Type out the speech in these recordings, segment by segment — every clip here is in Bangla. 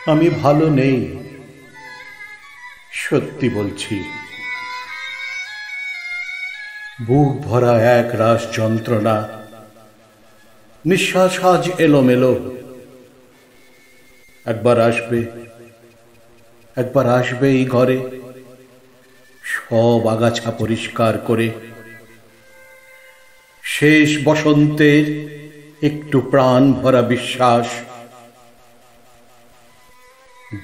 আমি ভালো নেই, সত্যি বলছি। বুক ভরা এক রাস যন্ত্রণা, নিঃশ্বাস আজ এলোমেলো। একবার আসবে, একবার আসবে এই ঘরে, সব আগাছা পরিষ্কার করে। শেষ বসন্তের একটু প্রাণ ভরা বিশ্বাস,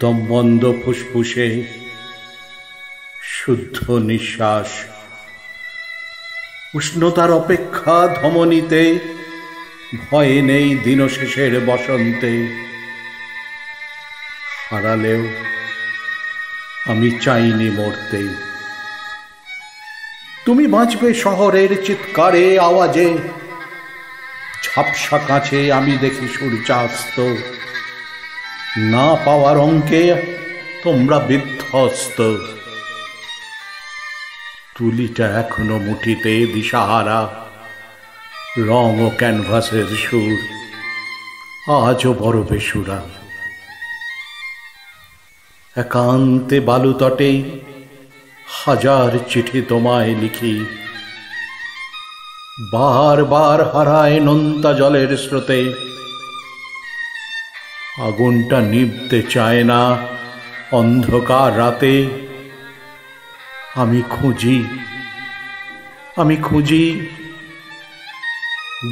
দমবন্ধ ফুসফুসে শুদ্ধ নিঃশ্বাস। উষ্ণতার অপেক্ষা ধমনীতে, ভয় নেই দিনশেষের বসন্তে। হারালেও আমি চাইনি মরতে। তুমি বাঁচবে শহরের চিৎকারে আওয়াজে, ঝাপসা কাছে আমি দেখি সূর্যাস্ত। না পাওয়ার অঙ্কে তোমরা বিধ্বস্ত। তুলিটা এখনো মুঠিতে দিশাহারা, রং ও ক্যানভাসের সুর আজও বড় বেসুরা। একান্তে বালুতটে হাজার চিঠি তোমায় লিখি, বার বার হারায় নোনতা জলের স্রোতে। আগুনটা নিভতে চায় না অন্ধকার রাতে। আমি খুঁজি, আমি খুঁজি,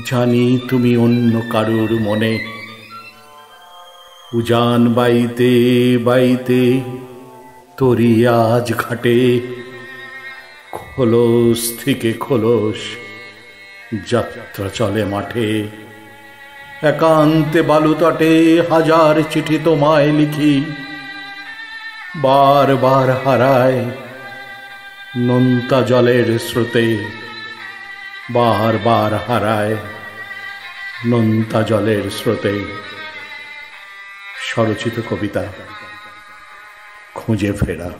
জানি তুমি অন্য কারুর মনে। উজান বাইতে বাইতে তরি আজ ঘাটে, খোলস থেকে খোলস যাত্রা চলে মাঠে। একান্তে বালুতটে হাজার চিঠি তোমায় লিখি, বার বার হারায় নোনতা জলের স্রোতে। বার বার হারায় নোনতা জলের স্রোতে। স্বরচিত কবিতা, খুঁজে ফেরা।